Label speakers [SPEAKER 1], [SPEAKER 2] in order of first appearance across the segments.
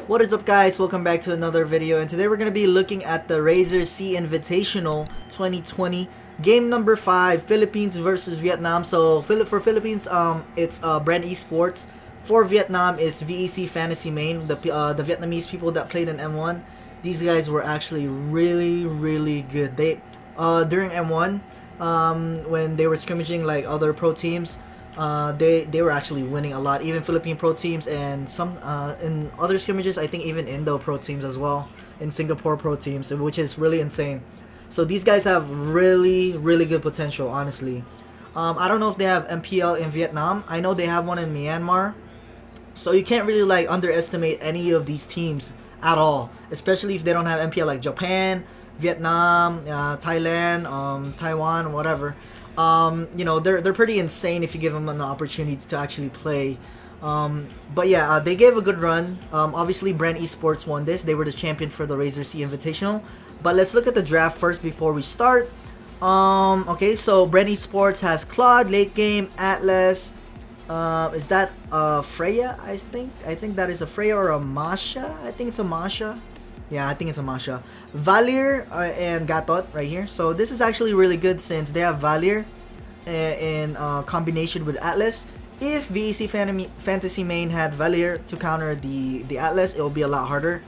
[SPEAKER 1] What is up, guys? Welcome back to another video, and today we're going to be looking at the Razer C Invitational 2020 game number 5, Philippines versus Vietnam. So for Philippines, it's Bren Esports. For Vietnam is VEC Fantasy Main, the Vietnamese people that played in M1. These guys were actually really good. They during M1, when they were scrimmaging like other pro teams, they were actually winning a lot, even Philippine pro teams, and some in other scrimmages, I think even Indo pro teams as well, in Singapore pro teams, which is really insane. So these guys have really good potential, honestly. I don't know if they have MPL in Vietnam. I know they have one in Myanmar. So you can't really like underestimate any of these teams at all, especially if they don't have MPL, like Japan, Vietnam, Thailand, Taiwan, whatever. You know, they're pretty insane if you give them an opportunity to actually play. But yeah, they gave a good run. Obviously, Bren Esports won this. They were the champion for the Razer C Invitational. But let's look at the draft first before we start. Okay, so Bren Esports has Claude, late game, Atlas. Is that Freya? I think that is a Freya or a Masha. I think it's a Masha. Yeah, I think it's a Masha. Valier and Gatot right here. So this is actually really good since they have Valier in combination with Atlas. If VEC Fantasy Main had Valier to counter the Atlas, it will be a lot harder.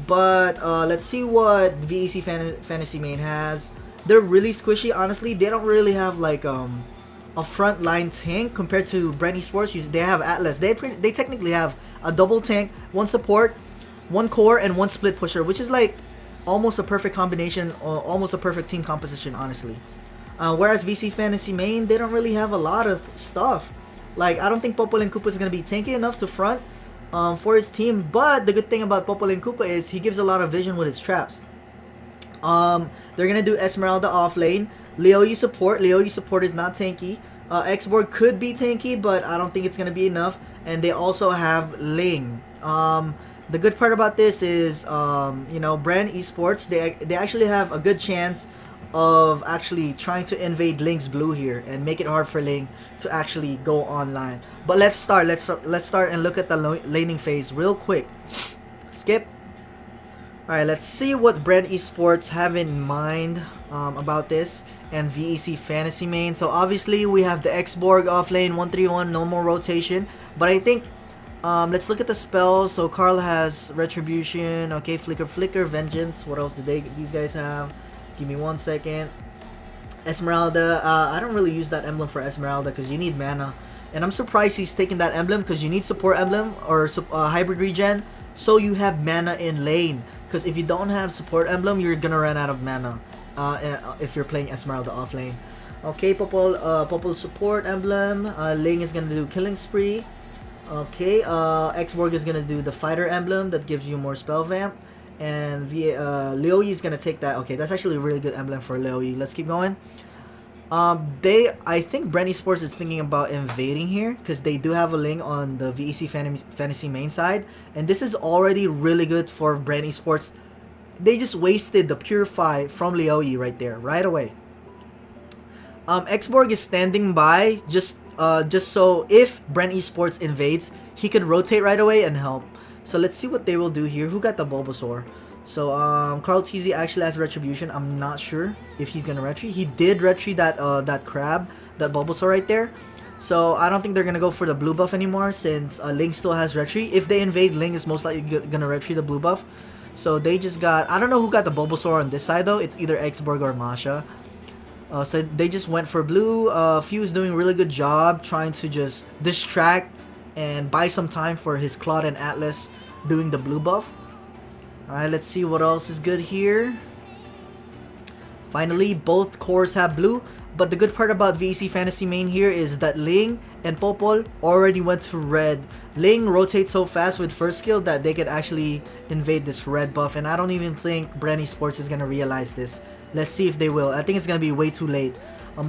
[SPEAKER 1] But let's see what VEC Fantasy Main has. They're really squishy, honestly. They don't really have like a frontline tank compared to Bren Esports. They have Atlas. They technically have a double tank, one support, one core, and one split pusher, which is like almost a perfect combination, or almost a perfect team composition, honestly. Whereas VC Fantasy Main, they don't really have a lot of stuff. Like, I don't think Popol and Koopa is going to be tanky enough to front for his team. But the good thing about Popol and Koopa is he gives a lot of vision with his traps. They're going to do Esmeralda off lane. Leoyi support. Leoyi support is not tanky. X-Borg could be tanky, but I don't think it's going to be enough. And they also have Ling. The good part about this is, you know, Bren Esports, they actually have a good chance of actually trying to invade Ling's blue here and make it hard for Ling to actually go online. But let's start and look at the laning phase real quick. Skip. Alright, let's see what Bren Esports have in mind about this and VEC Fantasy Main. So obviously we have the X-Borg off lane, 131, no more rotation. But I think let's look at the spells. So Carl has Retribution, okay, Flicker, Vengeance. What else did these guys have? Give me 1 second. Esmeralda, I don't really use that emblem for Esmeralda because you need mana. And I'm surprised he's taking that emblem because you need support emblem or hybrid regen so you have mana in lane. Because if you don't have support emblem, you're gonna run out of mana if you're playing Esmeralda off lane. Okay, Popol support emblem. Ling is gonna do Killing Spree. Okay, X-Borg is gonna do the fighter emblem that gives you more spell vamp, and Leoyi is gonna take that. Okay, that's actually a really good emblem for Leoyi. Let's keep going. I think Bren Esports is thinking about invading here because they do have a Ling on the VEC Fantasy Main side, and this is already really good for Bren Esports. They just wasted the Purify from Leoyi right there, right away. X-Borg is standing by just so if Bren Esports invades, he could rotate right away and help. So let's see what they will do here. Who got the Bulbasaur? So Carl TZ actually has Retribution. I'm not sure if he's gonna retry. He did retry that crab, that Bulbasaur right there. So I don't think they're gonna go for the blue buff anymore since Ling still has retry. If they invade, Ling is most likely gonna retry the blue buff. So they just got, I don't know who got the Bulbasaur on this side though. It's either X-Borg or Masha. So they just went for blue. Fuse doing a really good job trying to just distract and buy some time for his Claude and Atlas doing the blue buff. Alright, let's see what else is good here. Finally, both cores have blue. But the good part about VEC Fantasy Main here is that Ling and Popol already went to red. Ling rotates so fast with first skill that they could actually invade this red buff. And I don't even think Bren Esports is going to realize this. Let's see if they will. I think it's going to be way too late.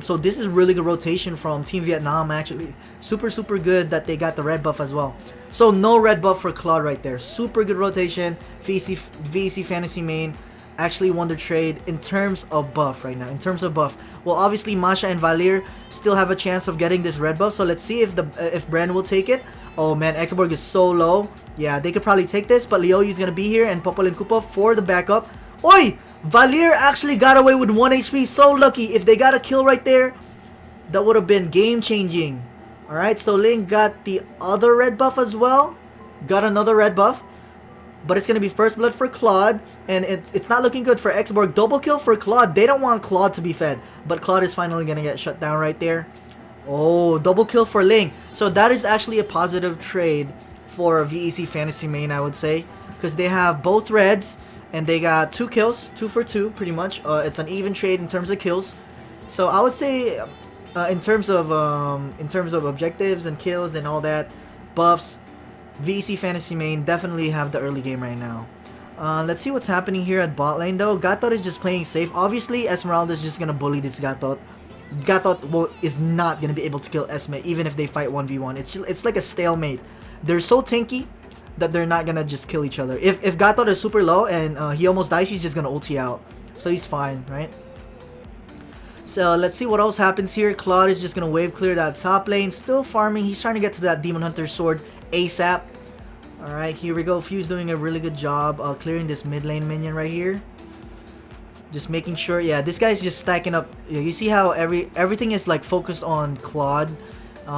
[SPEAKER 1] So this is really good rotation from Team Vietnam, actually. Super good that they got the red buff as well. So no red buff for Claude right there. Super good rotation. VEC Fantasy Main actually won the trade in terms of buff right now. In terms of buff. Well, obviously Masha and Valier still have a chance of getting this red buff. So let's see if Bren will take it. Oh man, X-Borg is so low. Yeah, they could probably take this, but Leoyu's gonna be here and Popol and Koopa for the backup. Oi! Valier actually got away with 1 HP. So lucky. If they got a kill right there, that would have been game-changing. Alright, so Ling got the other red buff as well. Got another red buff. But it's going to be first blood for Claude. And it's not looking good for Xborg. Double kill for Claude. They don't want Claude to be fed. But Claude is finally going to get shut down right there. Oh, double kill for Ling. So that is actually a positive trade for VEC Fantasy Main, I would say. Because they have both reds. And they got 2 kills. 2 for 2, pretty much. It's an even trade in terms of kills. So I would say... in terms of objectives and kills and all that, buffs, VEC Fantasy Main definitely have the early game right now. Let's see what's happening here at bot lane though. Gatot is just playing safe. Obviously, Esmeralda is just gonna bully this Gatot. Gatot is not gonna be able to kill Esme even if they fight 1v1. It's like a stalemate. They're so tanky that they're not gonna just kill each other. If Gatot is super low and he almost dies, he's just gonna ulti out. So he's fine, right? So let's see what else happens here. Claude is just going to wave clear that top lane. Still farming. He's trying to get to that Demon Hunter sword ASAP. Alright, here we go. Fuse doing a really good job clearing this mid lane minion right here. Just making sure. Yeah, this guy's just stacking up. You see how everything is like focused on Claude.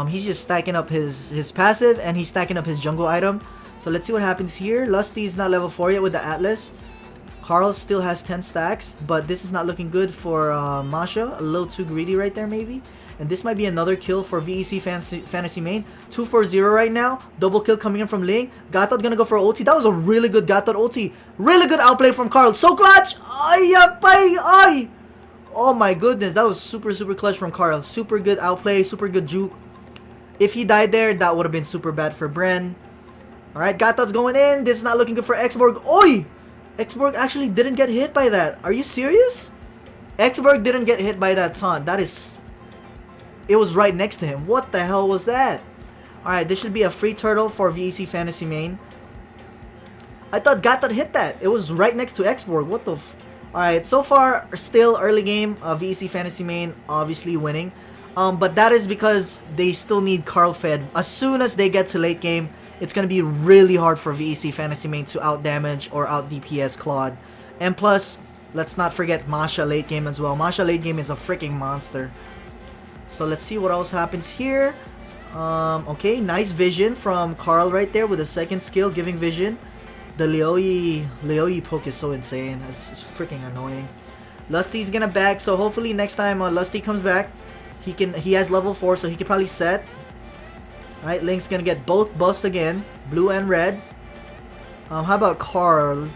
[SPEAKER 1] He's just stacking up his passive and he's stacking up his jungle item. So let's see what happens here. Lusty is not level 4 yet with the Atlas. Carl still has 10 stacks, but this is not looking good for Masha. A little too greedy right there, maybe. And this might be another kill for VEC Fantasy Main. 2-4-0 right now. Double kill coming in from Ling. Gatot gonna go for ulti. That was a really good Gatot ulti. Really good outplay from Carl. So clutch! Ay! Oh my goodness, that was super clutch from Carl. Super good outplay, super good juke. If he died there, that would have been super bad for Bren. Alright, Gatot's going in. This is not looking good for Xborg. Oi! Xborg actually didn't get hit by that. Are you serious? Xborg didn't get hit by that taunt. That is... It was right next to him. What the hell was that? Alright, this should be a free turtle for VEC Fantasy Main. I thought Gatot hit that. It was right next to Xborg. What the f... Alright, so far, still early game. VEC Fantasy Main obviously winning. But that is because they still need Carl fed. As soon as they get to late game, it's going to be really hard for VEC Fantasy Main to out-damage or out-DPS Claude. And plus, let's not forget Masha late game as well. Masha late game is a freaking monster. So let's see what else happens here. Okay, nice vision from Carl right there with the second skill, giving vision. The Leoyi poke is so insane. It's freaking annoying. Lusty's going to back, so hopefully next time Lusty comes back, he has level 4, so he can probably set. Alright, Link's gonna get both buffs again, blue and red. How about Carl?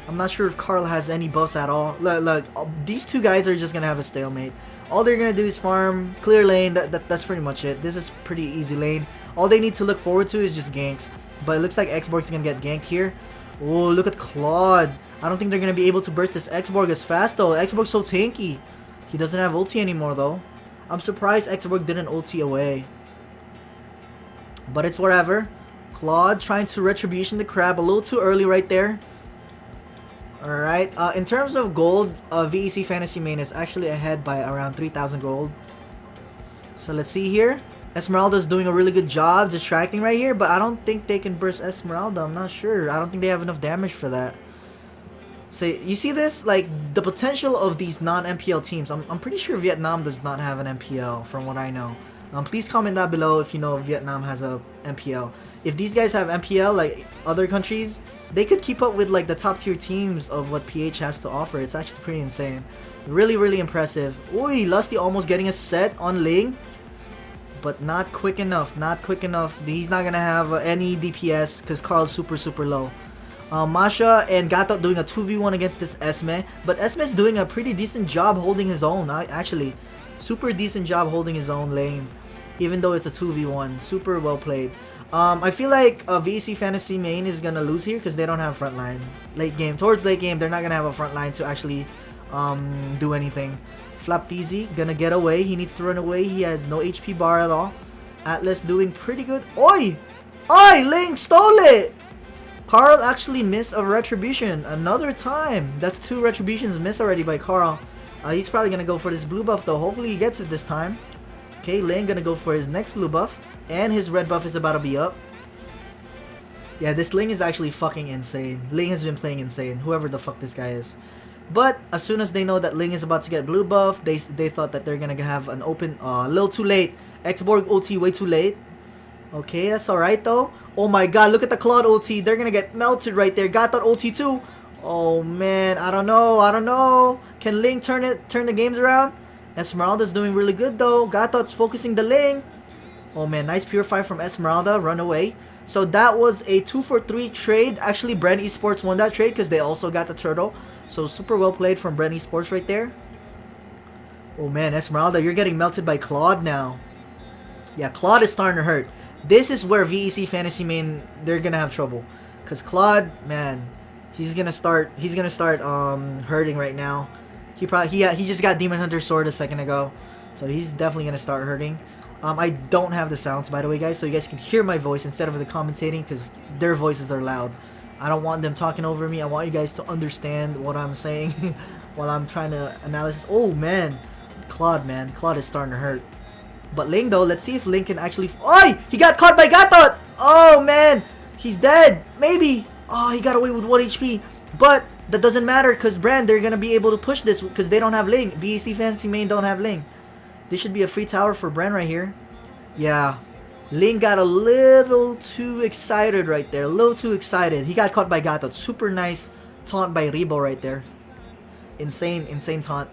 [SPEAKER 1] I'm not sure if Carl has any buffs at all. Look, these two guys are just gonna have a stalemate. All they're gonna do is farm, clear lane. That's pretty much it. This is pretty easy lane. All they need to look forward to is just ganks. But it looks like Xborg's gonna get ganked here. Oh, look at Claude. I don't think they're gonna be able to burst this Xborg as fast though. Xborg's so tanky. He doesn't have ulti anymore though. I'm surprised Xborg didn't ulti away. But it's whatever. Claude trying to Retribution the Crab a little too early right there. Alright, in terms of gold, VEC Fantasy Main is actually ahead by around 3,000 gold. So let's see here. Esmeralda's doing a really good job distracting right here, but I don't think they can burst Esmeralda. I'm not sure. I don't think they have enough damage for that. So you see this? Like, the potential of these non-MPL teams. I'm pretty sure Vietnam does not have an MPL from what I know. Please comment down below if you know if Vietnam has a MPL. If these guys have MPL, like other countries, they could keep up with like the top tier teams of what PH has to offer. It's actually pretty insane. Really impressive. Oi, Lusty almost getting a set on Ling. But not quick enough. Not quick enough. He's not going to have any DPS because Carl's super low. Masha and Gatot doing a 2v1 against this Esme. But Esme's doing a pretty decent job holding his own. Actually, super decent job holding his own lane. Even though it's a 2v1. Super well played. I feel like VEC Fantasy Main is going to lose here because they don't have frontline. Late game. Towards late game, they're not going to have a frontline to actually do anything. Flapteezy gonna get away. He needs to run away. He has no HP bar at all. Atlas doing pretty good. Oi! Oi! Link stole it! Carl actually missed a Retribution another time. That's 2 Retributions missed already by Carl. He's probably gonna go for this blue buff though. Hopefully he gets it this time. Okay, Link gonna go for his next blue buff. And his red buff is about to be up. Yeah, this Ling is actually fucking insane. Ling has been playing insane, whoever the fuck this guy is. But as soon as they know that Ling is about to get blue buff, they thought that they're gonna have an open, a little too late. Xborg ulti way too late. Okay, that's alright though. Oh my god, look at the Claude ulti. They're gonna get melted right there. Got that ulti too. Oh man, I don't know. Can Ling turn the games around? Esmeralda's doing really good though. Gatot's focusing the Ling. Oh man, nice purify from Esmeralda. Run away. So that was a 2-for-3 trade. Actually, Bren Esports won that trade because they also got the turtle. So super well played from Bren Esports right there. Oh man, Esmeralda, you're getting melted by Claude now. Yeah, Claude is starting to hurt. This is where VEC Fantasy Main, they're gonna have trouble. Cause Claude, man, he's gonna start hurting right now. He just got Demon Hunter Sword a second ago. So he's definitely gonna start hurting. I don't have the sounds, by the way, guys, so you guys can hear my voice instead of the commentating, because their voices are loud. I don't want them talking over me. I want you guys to understand what I'm saying while I'm trying to analyze. Oh, man. Claude, man. Claude is starting to hurt. But Ling, though, let's see if Ling can actually... Oh, he got caught by Gatot! Oh, man. He's dead. Maybe. Oh, he got away with 1 HP. But that doesn't matter, because Bren, they're going to be able to push this, because they don't have Ling. VEC Fantasy Main don't have Ling. This should be a free tower for Bren right here. Yeah. Ling got a little too excited right there. A little too excited. He got caught by Gatot. Super nice taunt by Rebo right there. Insane taunt.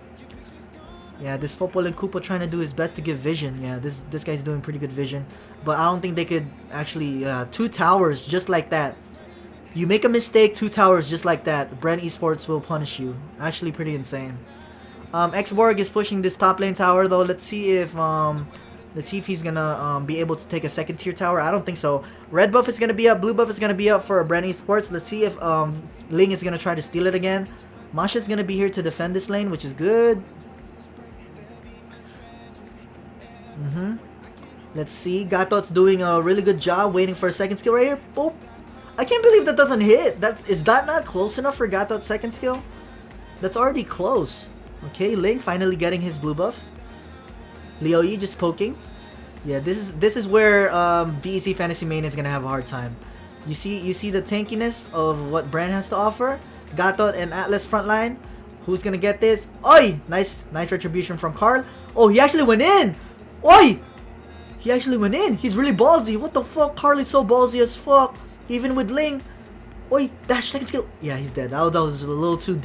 [SPEAKER 1] Yeah, this Popol and Koopa trying to do his best to give vision. Yeah, this guy's doing pretty good vision. But I don't think they could actually... 2 towers just like that. You make a mistake, 2 towers just like that. Bren Esports will punish you. Actually pretty insane. Xborg is pushing this top lane tower though. Let's see if he's gonna be able to take a second tier tower. I don't think so. Red buff is gonna be up, blue buff is gonna be up for Bren Esports. Let's see if Ling is gonna try to steal it again. Masha's gonna be here to defend this lane, which is good. Let's see. Gatot's doing a really good job waiting for a second skill right here. Boop. I can't believe that doesn't hit. Is that not close enough for Gatot's second skill? That's already close. Okay, Ling finally getting his blue buff. Leo Yi just poking. Yeah, this is where VEC Fantasy Main is gonna have a hard time. You see the tankiness of what Bren has to offer. Gatot and Atlas frontline. Who's gonna get this? Oi! Nice retribution from Carl. Oh, he actually went in! Oi! He actually went in. He's really ballsy. What the fuck? Carl is so ballsy as fuck. Even with Ling. Oi, dash, second skill. Yeah, he's dead. That was a little too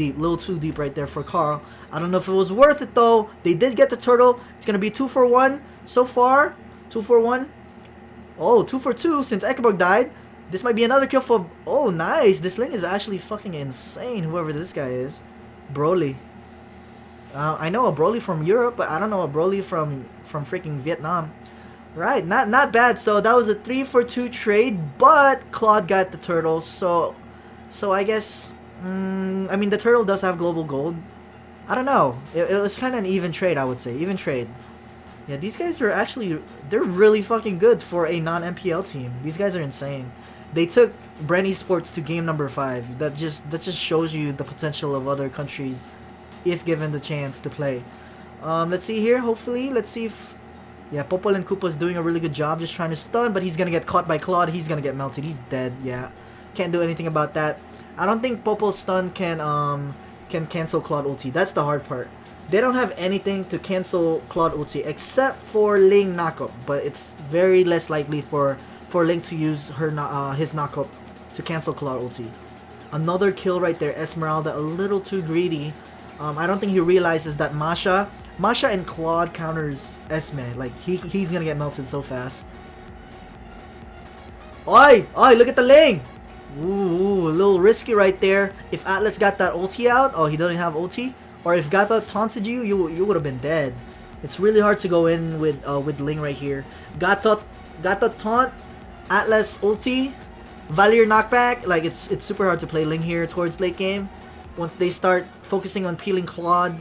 [SPEAKER 1] deep right there for Carl. I don't know if it was worth it though. They did get the turtle. It's gonna be 2-for-1 so far. 2-for-1. Oh, 2-for-2 since Ekborg died. This might be another kill for... Oh, nice. This Ling is actually fucking insane, whoever this guy is. Broly. I know a Broly from Europe, but I don't know a Broly from freaking Vietnam. Right, not bad. So that was a 3-for-2 trade, but Claude got the turtle. So I guess, I mean, the turtle does have global gold. I don't know. It was kind of an even trade, I would say. Even trade. Yeah, these guys are actually, they're really fucking good for a non-MPL team. These guys are insane. They took Bren Esports to game number 5. That just shows you the potential of other countries if given the chance to play. Let's see here. Hopefully, let's see if... Yeah, Popol and Koopa's doing a really good job just trying to stun, but he's gonna get caught by Claude. He's gonna get melted. He's dead. Yeah, can't do anything about that. I don't think Popol's stun can cancel Claude ulti. That's the hard part. They don't have anything to cancel Claude ulti except for Ling knockup, but it's very less likely for Ling to use his knockup to cancel Claude ulti. Another kill right there. Esmeralda a little too greedy. I don't think he realizes that Masha and Claude counters Esme. Like, he's gonna get melted so fast. Oi! Oi, look at the Ling! Ooh, a little risky right there. If Atlas got that ulti out, oh, he doesn't have ulti. Or if Gatot taunted you, you would have been dead. It's really hard to go in with Ling right here. Gatot taunt, Atlas ulti, Valier knockback. Like, it's super hard to play Ling here towards late game. Once they start focusing on peeling Claude.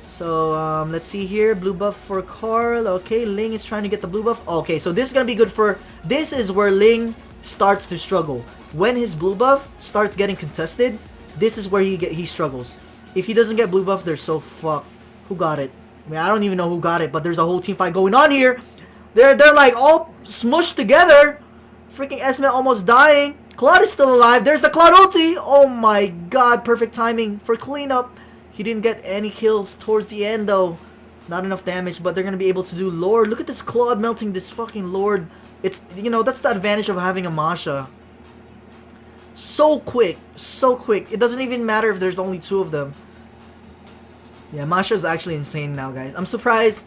[SPEAKER 1] So, let's see here. Blue buff for Carl. Okay, Ling is trying to get the blue buff. Okay, so this is going to be good for... This is where Ling starts to struggle. When his blue buff starts getting contested, this is where he struggles. If he doesn't get blue buff, they're so fucked. Who got it? I mean, I don't even know who got it, but there's a whole team fight going on here. They're like all smushed together. Freaking Esme almost dying. Claude is still alive. There's the Claude ulti. Oh my god, perfect timing for cleanup. He didn't get any kills towards the end though. Not enough damage, but they're gonna be able to do Lord. Look at this Claude melting this fucking Lord. It's, you know, that's the advantage of having a Masha. So quick, so quick. It doesn't even matter if there's only 2 of them. Yeah, Masha is actually insane now, guys. I'm surprised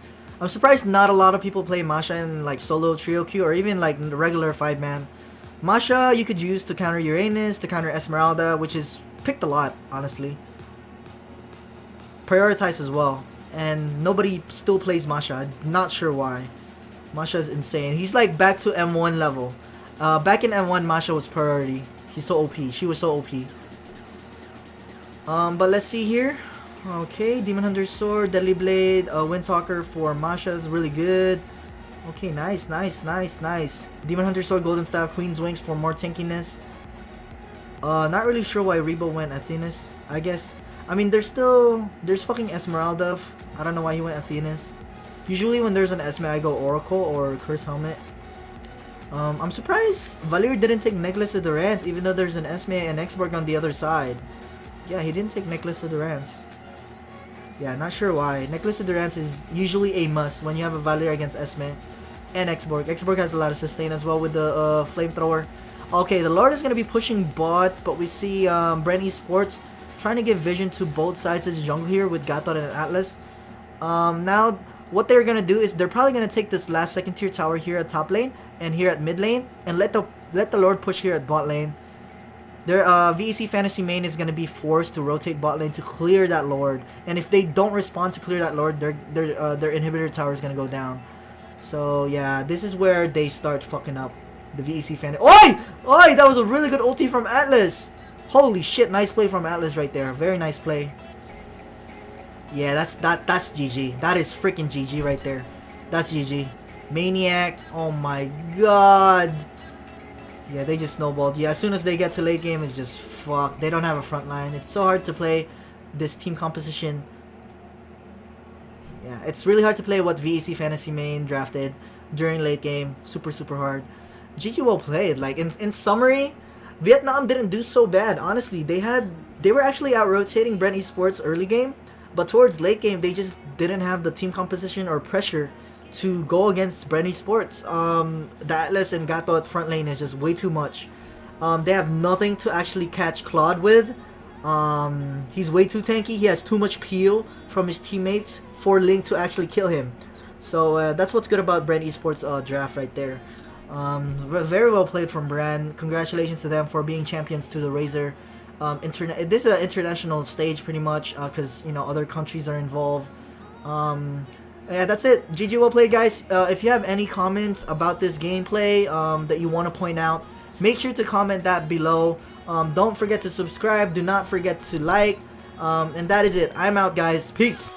[SPEAKER 1] not a lot of people play Masha in like solo trio queue or even like regular 5-man. Masha you could use to counter Uranus, to counter Esmeralda, which is picked a lot, honestly. Prioritized as well. And nobody still plays Masha. Not sure why. Masha is insane. He's like back to M1 level. Back in M1, Masha was priority. He's so OP. She was so OP. But let's see here. Okay, Demon Hunter Sword, Deadly Blade, Windtalker for Masha is really good. Okay, nice, nice, nice, nice. Demon Hunter Sword, Golden Staff, Queen's Wings for more tankiness. Not really sure why Rebo went Athenas, I guess. I mean, there's fucking Esmeralda. I don't know why he went Athenas. Usually when there's an Esme, I go Oracle or Curse Helmet. I'm surprised Valir didn't take Necklace of Durance, even though there's an Esme and Xborg on the other side. Yeah, he didn't take Necklace of Durance. Yeah, not sure why. Necklace of Durance is usually a must when you have a Valir against Esme and Xborg. Xborg has a lot of sustain as well with the Flamethrower. Okay, the Lord is going to be pushing bot, but we see Bren Esports trying to give vision to both sides of the jungle here with Gatot and Atlas. Now, what they're going to do is they're probably going to take this last second tier tower here at top lane and here at mid lane and let the Lord push here at bot lane. Their VEC Fantasy main is going to be forced to rotate bot lane to clear that Lord. And if they don't respond to clear that Lord, their inhibitor tower is going to go down. So, yeah, this is where they start fucking up the VEC Fantasy. Oi! Oi! That was a really good ulti from Atlas. Holy shit, nice play from Atlas right there. Very nice play. Yeah, that's GG. That is freaking GG right there. That's GG. Maniac. Oh my god. Yeah, they just snowballed. Yeah, as soon as they get to late game, it's just fuck. They don't have a front line. It's so hard to play this team composition. Yeah, it's really hard to play what VEC Fantasy main drafted during late game. Super, super hard. GG well played. Like, in summary, Vietnam didn't do so bad. Honestly, they were actually out-rotating Bren Esports early game. But towards late game, they just didn't have the team composition or pressure to go against Bren Esports. The Atlas and Gatot front lane is just way too much. They have nothing to actually catch Claude with. He's way too tanky. He has too much peel from his teammates for Link to actually kill him. So that's what's good about Bren Esports draft right there. Very well played from Bren. Congratulations to them for being champions to the Razer. This is an international stage pretty much because you know other countries are involved. Yeah, that's it. GG well played, guys. If you have any comments about this gameplay that you want to point out, make sure to comment that below. Don't forget to subscribe. Do not forget to like. And that is it. I'm out, guys. Peace.